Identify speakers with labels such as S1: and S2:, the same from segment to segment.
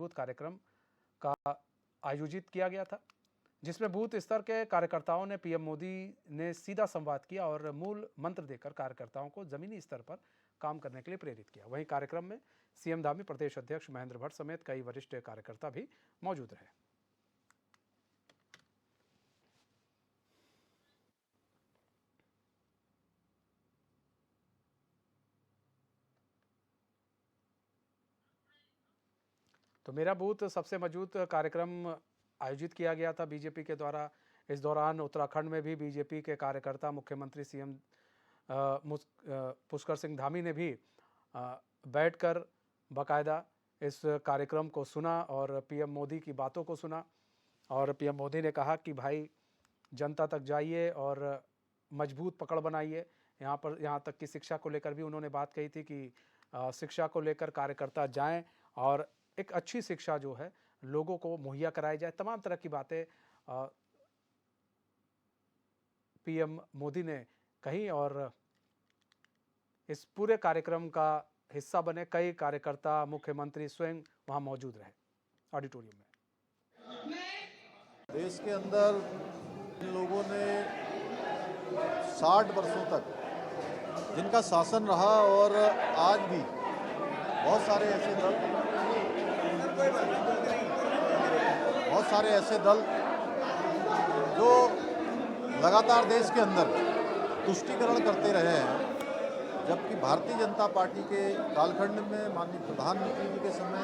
S1: मजबूत कार्यक्रम का आयोजित किया गया था, जिसमें बूथ स्तर के कार्यकर्ताओं ने पीएम मोदी ने सीधा संवाद किया और मूल मंत्र देकर कार्यकर्ताओं को जमीनी स्तर पर काम करने के लिए प्रेरित किया। वहीं कार्यक्रम में सीएम धामी प्रदेश अध्यक्ष महेंद्र भट्ट समेत कई वरिष्ठ कार्यकर्ता भी मौजूद रहे। तो मेरा बूथ सबसे मजबूत कार्यक्रम आयोजित किया गया था बीजेपी के द्वारा। इस दौरान उत्तराखंड में भी बीजेपी के कार्यकर्ता मुख्यमंत्री सीएम पुष्कर सिंह धामी ने भी बैठकर बाकायदा इस कार्यक्रम को सुना और पीएम मोदी की बातों को सुना। और पीएम मोदी ने कहा कि भाई जनता तक जाइए और मजबूत पकड़ बनाइए। यहाँ तक कि शिक्षा को लेकर भी उन्होंने बात कही थी कि शिक्षा को लेकर कार्यकर्ता जाएं और एक अच्छी शिक्षा जो है लोगों को मुहैया कराई जाए। तमाम तरह की बातें पीएम मोदी ने कही और इस पूरे कार्यक्रम का हिस्सा बने कई कार्यकर्ता, मुख्यमंत्री स्वयं वहां मौजूद रहे ऑडिटोरियम में।
S2: देश के अंदर इन लोगों ने 60 वर्षों तक जिनका शासन रहा और आज भी बहुत सारे ऐसे दल जो लगातार देश के अंदर तुष्टीकरण करते रहे हैं, जबकि भारतीय जनता पार्टी के कालखंड में माननीय प्रधानमंत्री जी के समय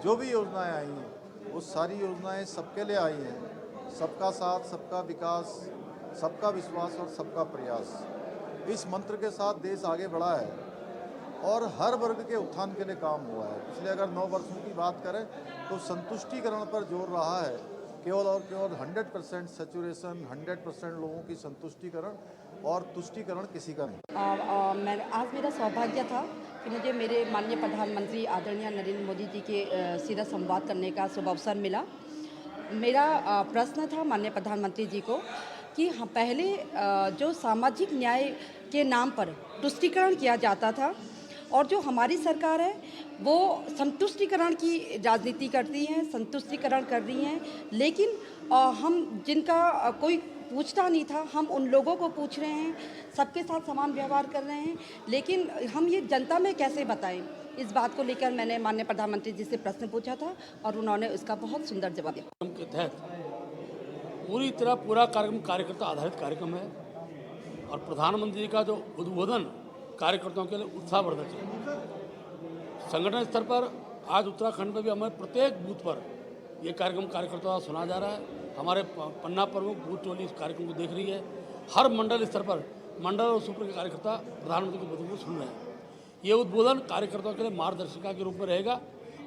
S2: जो भी योजनाएं आई हैं वो सारी योजनाएं सबके लिए आई हैं। सबका साथ, सबका विकास, सबका विश्वास और सबका प्रयास, इस मंत्र के साथ देश आगे बढ़ा है और हर वर्ग के उत्थान के लिए काम हुआ है। पिछले अगर 9 वर्षों की बात करें तो संतुष्टिकरण पर जोर रहा है, केवल और केवल 100% सैचुरेशन, 100% लोगों की संतुष्टिकरण और तुष्टिकरण किसी का नहीं।
S3: आज मेरा सौभाग्य था कि मुझे मेरे माननीय प्रधानमंत्री आदरणीय नरेंद्र मोदी जी के सीधा संवाद करने का शुभ अवसर मिला। मेरा प्रश्न था माननीय प्रधानमंत्री जी को कि पहले जो सामाजिक न्याय के नाम पर तुष्टिकरण किया जाता था और जो हमारी सरकार है वो संतुष्टिकरण की राजनीति करती है, संतुष्टिकरण कर रही हैं, लेकिन हम जिनका कोई पूछता नहीं था, हम उन लोगों को पूछ रहे हैं, सबके साथ समान व्यवहार कर रहे हैं, लेकिन हम ये जनता में कैसे बताएं। इस बात को लेकर मैंने माननीय प्रधानमंत्री जी से प्रश्न पूछा था और उन्होंने उसका बहुत सुंदर जवाब दिया।
S4: के तहत पूरा कार्यक्रम कार्यकर्ता आधारित कार्यक्रम है और प्रधानमंत्री जी का जो उद्बोधन कार्यकर्ताओं के लिए उत्साहवर्धक है। संगठन स्तर पर आज उत्तराखंड में भी हमारे प्रत्येक बूथ पर ये कार्यक्रम कार्यकर्ताओं सुना जा रहा है। हमारे पन्ना प्रमुख बूथ टोली इस कार्यक्रम को देख रही है। हर मंडल स्तर पर मंडल और सूपर के कार्यकर्ता प्रधानमंत्री के उद्बोधन को सुन रहे हैं। ये उद्बोधन कार्यकर्ताओं के लिए मार्गदर्शिका के रूप में रहेगा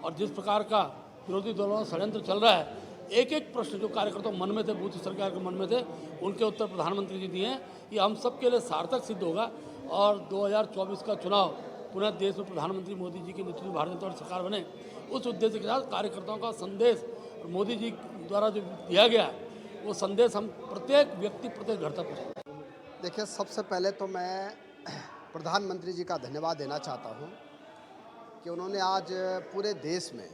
S4: और जिस प्रकार का विरोधी दलों का षड्यंत्र चल रहा है, एक एक प्रश्न जो कार्यकर्ता मन में थे, बूथ सरकार के मन में थे, उनके उत्तर प्रधानमंत्री जी दिए हैं। ये हम सबके लिए सार्थक सिद्ध होगा और 2024 का चुनाव पुनः देश में प्रधानमंत्री मोदी जी के नेतृत्व में भारतीय जनता पार्टी सरकार बने, उस उद्देश्य के साथ कार्यकर्ताओं का संदेश मोदी जी द्वारा जो दिया गया वो संदेश हम प्रत्येक व्यक्ति, प्रत्येक घर तक पहुँचाएं।
S5: देखिए, सबसे पहले तो मैं प्रधानमंत्री जी का धन्यवाद देना चाहता हूं कि उन्होंने आज पूरे देश में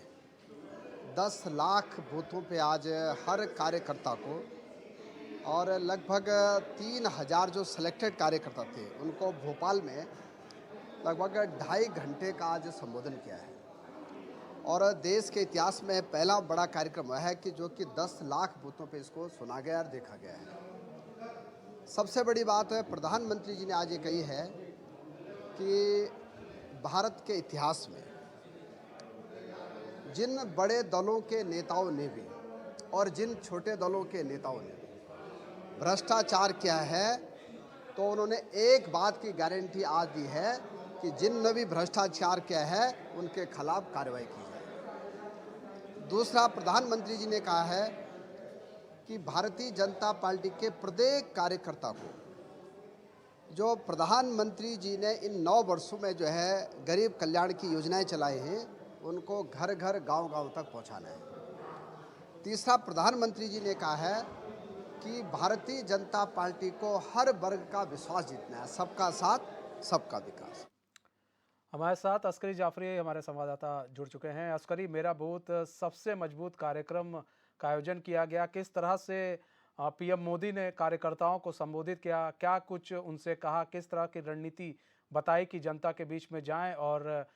S5: 10 लाख बूथों पे आज हर कार्यकर्ता को और लगभग 3000 जो सिलेक्टेड कार्यकर्ता थे उनको भोपाल में लगभग 2.5 घंटे का आज संबोधन किया है। और देश के इतिहास में पहला बड़ा कार्यक्रम है कि जो कि 10 लाख बूथों पे इसको सुना गया और देखा गया है। सबसे बड़ी बात है प्रधानमंत्री जी ने आज ये कही है कि भारत के इतिहास में जिन बड़े दलों के नेताओं ने भी और जिन छोटे दलों के नेताओं ने भी भ्रष्टाचार किया है, तो उन्होंने एक बात की गारंटी आज दी है कि जिनने भी भ्रष्टाचार किया है उनके खिलाफ कार्रवाई की जाए। दूसरा, प्रधानमंत्री जी ने कहा है कि भारतीय जनता पार्टी के प्रत्येक कार्यकर्ता को जो प्रधानमंत्री जी ने इन 9 वर्षों में जो है गरीब कल्याण की योजनाएं चलाई हैं उनको घर घर गांव-गांव तक पहुंचाना है। तीसरा, प्रधानमंत्री जी ने कहा है कि भारतीय जनता पार्टी को हर वर्ग का विश्वास जीतना है, सबका साथ सबका विकास।
S1: हमारे साथ अस्करी जाफरी हमारे संवाददाता जुड़ चुके हैं। अस्करी, मेरा बूथ सबसे मजबूत कार्यक्रम का आयोजन किया गया, किस तरह से पीएम मोदी ने कार्यकर्ताओं को संबोधित किया, क्या कुछ उनसे कहा, किस तरह की रणनीति बताई कि जनता के बीच में जाएं और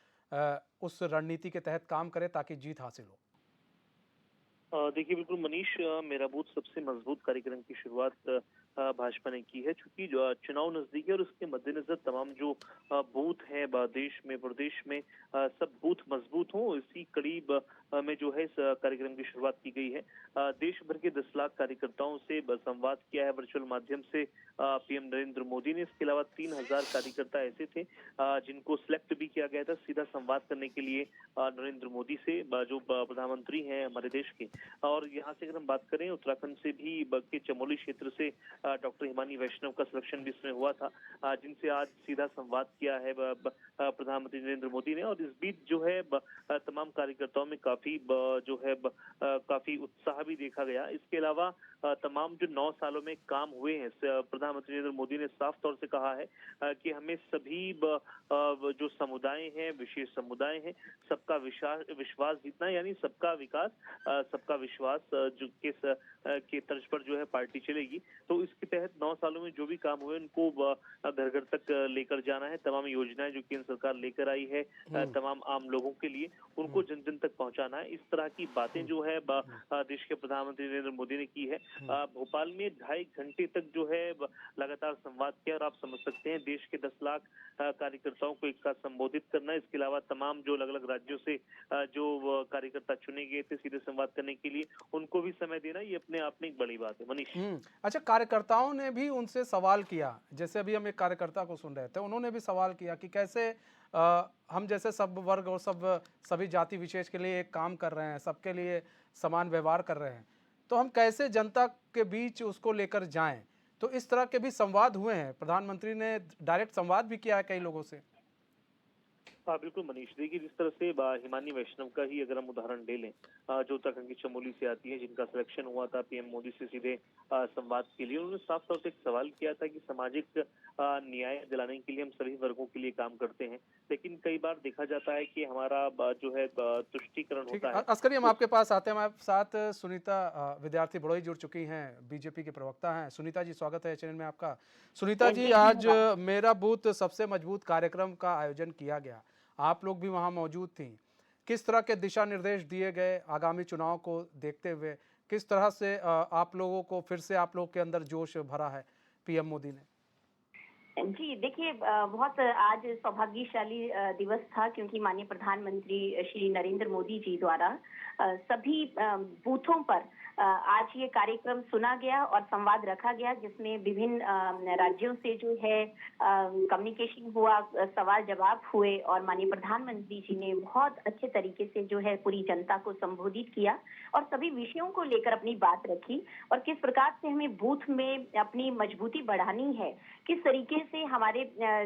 S1: उस रणनीति के तहत काम करें ताकि जीत हासिल हो?
S6: देखिए बिल्कुल मनीष, मेरा बूथ सबसे मजबूत कार्यक्रम की शुरुआत भाजपा ने की है, चूंकि जो चुनाव नजदीक है और उसके मद्देनजर तमाम जो बूथ हैं देश में प्रदेश में सब बूथ मजबूत हों, इसी कड़ी में जो है इस कार्यक्रम की शुरुआत की गई है। देश भर के 10 लाख कार्यकर्ताओं से संवाद किया है वर्चुअल माध्यम से पीएम नरेंद्र मोदी ने। इसके अलावा 3000 कार्यकर्ता ऐसे थे जिनको सिलेक्ट भी किया गया था सीधा संवाद करने के लिए नरेंद्र मोदी से, जो प्रधानमंत्री हैं हमारे देश के। और यहाँ से अगर हम बात करें उत्तराखंड से भी के चमोली क्षेत्र से डॉक्टर हिमानी वैष्णव का सिलेक्शन भी इसमें हुआ था, जिनसे आज सीधा संवाद किया है प्रधानमंत्री नरेंद्र मोदी ने। और इस बीच जो है तमाम कार्यकर्ताओं में काफी जो है काफी उत्साह भी देखा गया। इसके अलावा तमाम जो 9 सालों में काम हुए हैं, प्रधानमंत्री नरेंद्र मोदी ने साफ तौर से कहा है कि हमें सभी जो समुदाय हैं, विशेष समुदाय हैं, सबका विश्वास जीतना, यानी सबका विकास सबका विश्वास जो के तर्ज पर जो है पार्टी चलेगी। तो इसके तहत 9 सालों में जो भी काम हुए उनको घर घर तक लेकर जाना है। तमाम योजनाएं जो केंद्र सरकार लेकर आई है तमाम आम लोगों के लिए, उनको जन जन तक पहुंचाना है। इस तरह की बातें जो है देश के प्रधानमंत्री नरेंद्र मोदी ने की है। भोपाल में 2.5 घंटे तक जो है लगातार संवाद किया और आप समझ सकते हैं देश के 10 लाख कार्यकर्ताओं को एक साथ संबोधित करना। इसके अलावा तमाम जो अलग अलग राज्यों से जो कार्यकर्ता चुने गए थे सीधे संवाद करने के लिए, उनको भी समय देना, ये अपने आप में एक बड़ी बात है मनीष।
S1: अच्छा, कार्यकर्ताओं ने भी उनसे सवाल किया, जैसे अभी हम एक कार्यकर्ता को सुन रहे थे, उन्होंने भी सवाल किया कि कैसे हम जैसे सब वर्ग और सभी जाति विशेष के लिए एक काम कर रहे हैं, सबके लिए समान व्यवहार कर रहे हैं, तो हम कैसे जनता के बीच उसको लेकर जाएं। तो इस तरह के भी संवाद हुए हैं, प्रधानमंत्री ने डायरेक्ट संवाद भी किया है कई लोगों से।
S6: हाँ बिल्कुल मनीष, देखिए जिस तरह से हिमानी वैष्णव का ही अगर हम उदाहरण ले लें, जो उत्तराखंड की चमोली से आती है, जिनका सिलेक्शन हुआ था पीएम मोदी से सीधे संवाद के लिए, उन्होंने साफ तौर से एक सवाल किया था कि सामाजिक न्याय दिलाने के लिए हम सभी वर्गों के लिए काम करते हैं, लेकिन कई बार देखा जाता है कि हमारा जो है तुष्टीकरण होता है।
S1: अस्करी, हम आपके पास आते हैं। हमारे साथ सुनीता विद्यार्थी बड़ोई जुड़ चुकी हैं, बीजेपी के प्रवक्ता हैं। सुनीता जी, स्वागत है चैनल में आपका। सुनीता जी, आज मेरा बूथ सबसे मजबूत कार्यक्रम का आयोजन किया गया, आप लोग भी वहां मौजूद थी। किस तरह के दिशा निर्देश दिए गए आगामी चुनाव को देखते हुए, किस तरह से आप लोगों को फिर से आप लोग के अंदर जोश भरा है पीएम मोदी ने?
S7: जी देखिए, बहुत आज सौभाग्यशाली दिवस था, क्योंकि माननीय प्रधानमंत्री श्री नरेंद्र मोदी जी द्वारा सभी बूथों पर आज ये कार्यक्रम सुना गया और संवाद रखा गया, जिसमें विभिन्न राज्यों से जो है कम्युनिकेशन हुआ, सवाल जवाब हुए और माननीय प्रधानमंत्री जी ने बहुत अच्छे तरीके से जो है पूरी जनता को संबोधित किया और सभी विषयों को लेकर अपनी बात रखी और किस प्रकार से हमें बूथ में अपनी मजबूती बढ़ानी है, किस तरीके से हमारे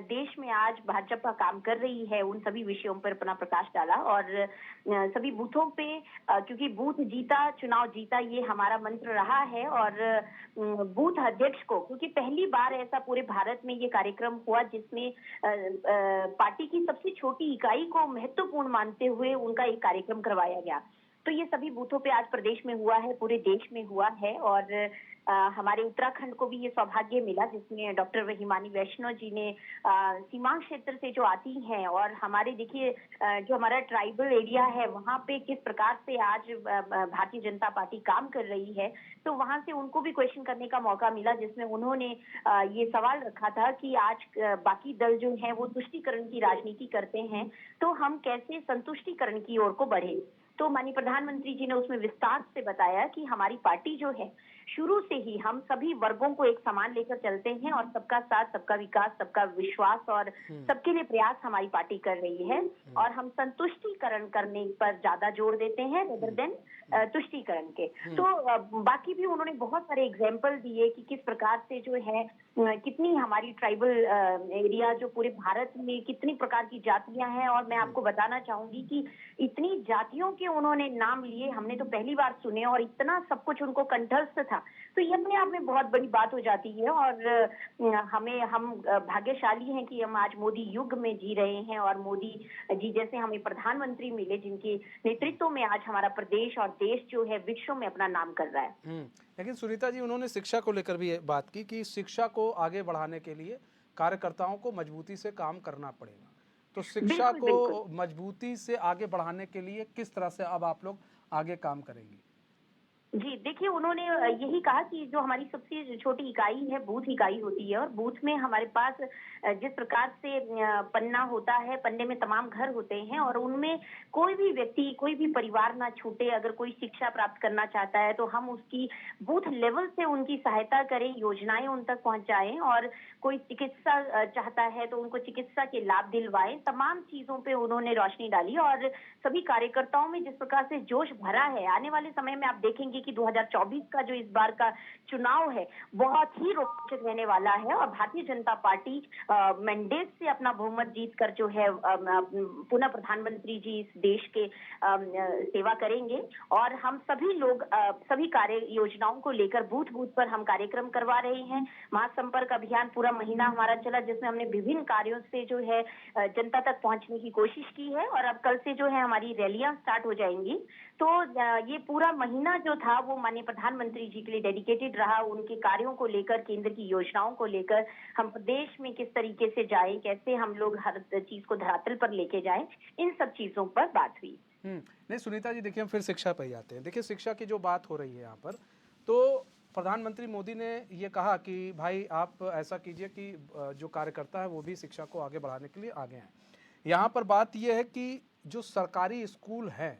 S7: देश में आज भाजपा काम कर रही है, उन सभी विषयों पर अपना प्रकाश डाला। और सभी बूथों पे, क्योंकि बूथ जीता चुनाव जीता, ये हमारा मंत्र रहा है। और बूथ अध्यक्ष को, क्योंकि पहली बार ऐसा पूरे भारत में ये कार्यक्रम हुआ जिसमें पार्टी की सबसे छोटी इकाई को महत्वपूर्ण मानते हुए उनका एक कार्यक्रम करवाया गया। तो ये सभी बूथों पे आज प्रदेश में हुआ है, पूरे देश में हुआ है। और हमारे उत्तराखंड को भी ये सौभाग्य मिला, जिसमें डॉक्टर हिमानी वैष्णव जी ने सीमांत क्षेत्र से जो आती हैं और हमारे देखिए जो हमारा ट्राइबल एरिया है, वहाँ पे किस प्रकार से आज भारतीय जनता पार्टी काम कर रही है, तो वहाँ से उनको भी क्वेश्चन करने का मौका मिला, जिसमें उन्होंने ये सवाल रखा था कि आज बाकी दल जो है वो तुष्टीकरण की राजनीति करते हैं, तो हम कैसे संतुष्टीकरण की ओर को बढ़े। तो माननीय प्रधानमंत्री जी ने उसमें विस्तार से बताया कि हमारी पार्टी जो है शुरू से ही हम सभी वर्गों को एक समान लेकर चलते हैं और सबका साथ, सबका विकास, सबका विश्वास और सबके लिए प्रयास हमारी पार्टी कर रही है। और हम संतुष्टीकरण करने पर ज्यादा जोर देते हैं रेदर देन तुष्टीकरण के। तो बाकी भी उन्होंने बहुत सारे एग्जाम्पल दिए कि किस प्रकार से जो है कितनी हमारी ट्राइबल एरिया जो पूरे भारत में कितनी प्रकार की जातियां हैं। और मैं आपको बताना चाहूंगी कि इतनी जातियों के उन्होंने नाम लिए, हमने तो पहली बार सुने और इतना सब कुछ उनको कंठस्थ था था, तो ये अपने आप में बहुत बड़ी बात हो जाती है। और हम भाग्यशाली हैं कि हम आज मोदी युग में जी रहे हैं और मोदी जी जैसे हमें प्रधानमंत्री मिले जिनके नेतृत्व में आज हमारा प्रदेश और देश जो है विश्व में अपना नाम कर रहा है।
S1: लेकिन सुनीता जी, उन्होंने शिक्षा को लेकर भी बात की कि शिक्षा को आगे बढ़ाने के लिए कार्यकर्ताओं को मजबूती से काम करना पड़ेगा। तो शिक्षा को मजबूती से आगे बढ़ाने के लिए किस तरह से अब आप लोग आगे काम करेंगी?
S7: जी देखिए, उन्होंने यही कहा कि जो हमारी सबसे छोटी इकाई है बूथ इकाई होती है और बूथ में हमारे पास जिस प्रकार से पन्ना होता है, पन्ने में तमाम घर होते हैं और उनमें कोई भी व्यक्ति, कोई भी परिवार ना छूटे। अगर कोई शिक्षा प्राप्त करना चाहता है तो हम उसकी बूथ लेवल से उनकी सहायता करें, योजनाएं उन तक पहुंचाएं और कोई चिकित्सा चाहता है तो उनको चिकित्सा के लाभ दिलवाएं। तमाम चीजों पे उन्होंने रोशनी डाली और सभी कार्यकर्ताओं में जिस प्रकार से जोश भरा है, आने वाले समय में आप देखेंगे कि 2024 का जो इस बार का चुनाव है बहुत ही रोमांचक रहने वाला है और भारतीय जनता पार्टी मैंडेट से अपना बहुमत जीत कर जो है पुनः प्रधानमंत्री जी इस देश के सेवा करेंगे। और हम सभी लोग सभी कार्य योजनाओं को लेकर बूथ बूथ पर हम कार्यक्रम करवा रहे हैं। महासंपर्क अभियान पूरा महीना हमारा चला जिसमें हमने विभिन्न कार्यों से जो है जनता तक पहुंचने की कोशिश की है और अब कल से जो है हमारी रैलियां स्टार्ट हो जाएंगी। तो ये पूरा महीना जो था वो माननीय प्रधानमंत्री जी के लिए डेडिकेटेड रहा, उनके कार्यों को लेकर, केंद्र की योजनाओं को लेकर, हम प्रदेश में किस तरीके से जाएं, कैसे हम लोग हर चीज को धरातल पर लेके जाएं, इन सब चीजों पर बात हुई।
S1: नहीं सुनीता जी, देखिए हम फिर शिक्षा पर ही आते हैं। देखिए शिक्षा की जो बात हो रही है यहाँ पर, तो प्रधानमंत्री मोदी ने ये कहा कि भाई आप ऐसा कीजिए कि जो कार्यकर्ता है वो भी शिक्षा को आगे बढ़ाने के लिए आगे आए। यहाँ पर बात ये है कि जो सरकारी स्कूल है,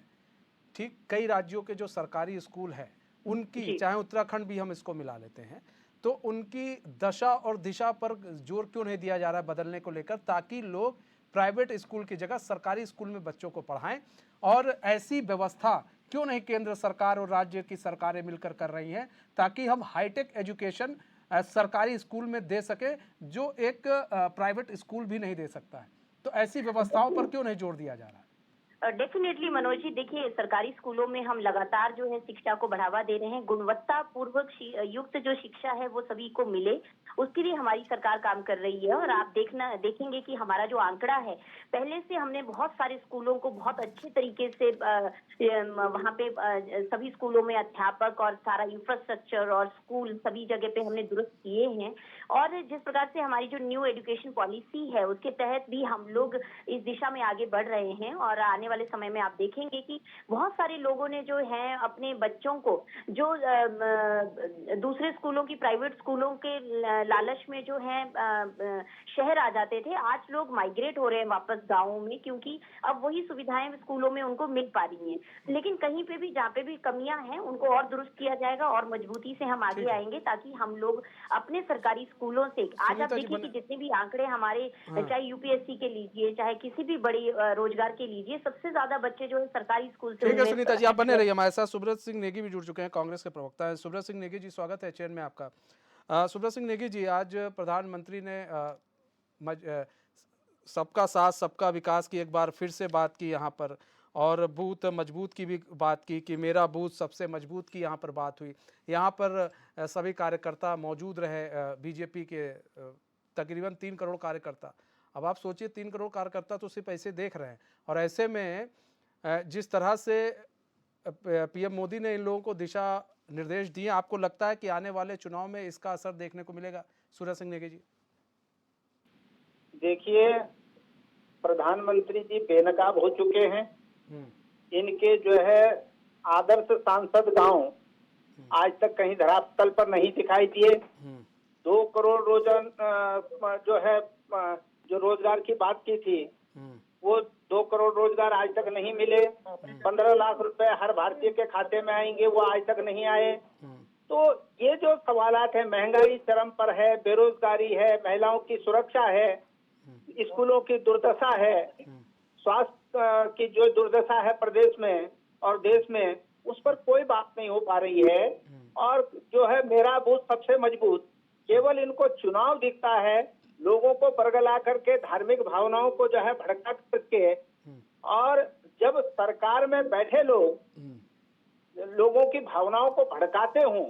S1: ठीक, कई राज्यों के जो सरकारी स्कूल है उनकी, चाहे उत्तराखंड भी हम इसको मिला लेते हैं, तो उनकी दशा और दिशा पर जोर क्यों नहीं दिया जा रहा है बदलने को लेकर, ताकि लोग प्राइवेट स्कूल की जगह सरकारी स्कूल में बच्चों को पढ़ाएं। और ऐसी व्यवस्था क्यों नहीं केंद्र सरकार और राज्य की सरकारें मिलकर कर रही हैं, ताकि हम हाईटेक एजुकेशन सरकारी स्कूल में दे सके जो एक प्राइवेट स्कूल भी नहीं दे सकता है। तो ऐसी व्यवस्थाओं पर क्यों नहीं जोर दिया जा रहा है?
S7: डेफिनेटली मनोज जी, देखिए सरकारी स्कूलों में हम लगातार जो है शिक्षा को बढ़ावा दे रहे हैं। गुणवत्ता पूर्वक युक्त जो शिक्षा है वो सभी को मिले, उसके लिए हमारी सरकार काम कर रही है। और आप देखेंगे कि हमारा जो आंकड़ा है, पहले से हमने बहुत सारे स्कूलों को बहुत अच्छे तरीके से वहाँ पे सभी स्कूलों में अध्यापक और सारा इंफ्रास्ट्रक्चर और स्कूल सभी जगह पे हमने दुरुस्त किए हैं। और जिस प्रकार से हमारी जो न्यू एजुकेशन पॉलिसी है उसके तहत भी हम लोग इस दिशा में आगे बढ़ रहे हैं। और आने वाले समय में आप देखेंगे कि बहुत सारे लोगों ने जो है अपने बच्चों को जो दूसरे स्कूलों की, प्राइवेट स्कूलों के लालच में जो है शहर आ जाते थे, आज लोग माइग्रेट हो रहे हैं वापस गाँवों में, क्योंकि अब वही सुविधाएं स्कूलों में उनको मिल पा रही हैं। लेकिन कहीं पे भी जहाँ पे भी कमियां हैं उनको और दुरुस्त किया जाएगा और मजबूती से हम आगे आएंगे, ताकि हम लोग अपने सरकारी स्कूलों से, आज आप देखिए कि जितने भी आंकड़े हमारे, चाहे यूपीएससी के लीजिए, चाहे किसी भी बड़ी रोजगार के लीजिए, सबसे ज्यादा बच्चे जो है सरकारी स्कूल से।
S1: ठीक है सुनीता जी, आप बने रहिए हमारे साथ। सुब्रत सिंह नेगी भी जुड़ चुके हैं, कांग्रेस के प्रवक्ता हैं। सुब्रत सिंह नेगी जी, स्वागत है चैन में आपका। सुब्रत सिंह नेगी जी, आज प्रधानमंत्री ने सबका साथ सबका विकास की एक बार फिर से बात की यहाँ पर, और बूथ मजबूत की भी बात की कि मेरा बूथ सबसे मजबूत की यहाँ पर बात हुई। यहाँ पर सभी कार्यकर्ता मौजूद रहे, बीजेपी के तकरीबन 3 करोड़ कार्यकर्ता। अब आप सोचिए 3 करोड़ कार्यकर्ता तो सिर्फ ऐसे देख रहे हैं, और ऐसे में जिस तरह से पीएम मोदी ने इन लोगों को दिशा निर्देश दिए, आपको लगता है कि आने वाले चुनाव में इसका असर देखने को मिलेगा? सूरज सिंह नेगी जी,
S8: देखिए प्रधानमंत्री जी बेनकाब हो चुके हैं। इनके जो है आदर्श सांसद गांव आज तक कहीं धरातल पर नहीं दिखाई दिए। 2 करोड़ जो है जो रोजगार की बात की थी, वो 2 करोड़ रोजगार आज तक नहीं मिले। 15 लाख रुपए हर भारतीय के खाते में आएंगे, वो आज तक नहीं आए। तो ये जो सवालात है, महंगाई चरम पर है, बेरोजगारी है, महिलाओं की सुरक्षा है, स्कूलों की दुर्दशा है, स्वास्थ्य की जो दुर्दशा है प्रदेश में और देश में, उस पर कोई बात नहीं हो पा रही है। और जो है मेरा बूथ सबसे मजबूत, केवल इनको चुनाव दिखता है, लोगों को बरगला करके धार्मिक भावनाओं को जो है भड़का करके, और जब सरकार में बैठे लोग लोगों की भावनाओं को भड़काते हों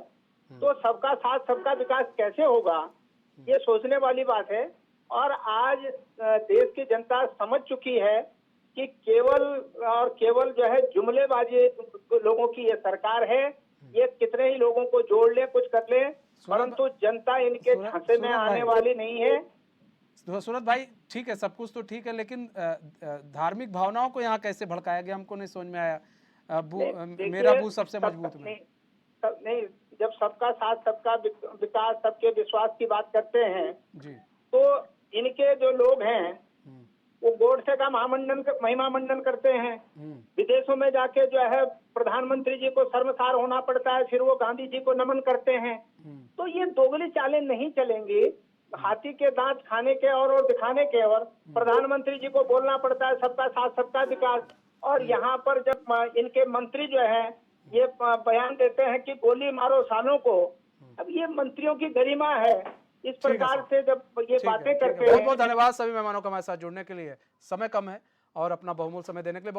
S8: तो सबका साथ सबका विकास कैसे होगा, ये सोचने वाली बात है। और आज देश की जनता समझ चुकी है कि केवल और केवल जो है जुमलेबाजी लोगों की ये सरकार है। ये कितने ही लोगों को जोड़ ले, कुछ कर ले, परंतु जनता इनके झांसे में आने वाली नहीं है।
S1: सूरत भाई, ठीक है, सब कुछ तो ठीक है, लेकिन धार्मिक भावनाओं को यहाँ कैसे भड़काया गया हमको नहीं समझ में आया। मेरा बूथ सबसे मजबूत में
S8: नहीं, जब सबका साथ सबका विकास सबके विश्वास की बात करते हैं
S1: जी,
S8: तो इनके जो लोग हैं वो गोडसे का महिमा मंडन करते हैं। विदेशों में जाके जो है प्रधानमंत्री जी को शर्मसार होना पड़ता है, फिर वो गांधी जी को नमन करते हैं। तो ये दोगली चालें नहीं चलेंगी। हाथी के दांत खाने के और दिखाने के, और प्रधानमंत्री जी को बोलना पड़ता है सबका साथ सबका विकास, और यहाँ पर जब इनके मंत्री जो है ये बयान देते हैं कि गोली मारो सालों को, अब ये मंत्रियों की गरिमा है। इस प्रकार से जब ये बातें करते हैं।
S1: बहुत बहुत धन्यवाद सभी मेहमानों का हमारे साथ जुड़ने के लिए। समय कम है और अपना बहुमूल्य समय देने के लिए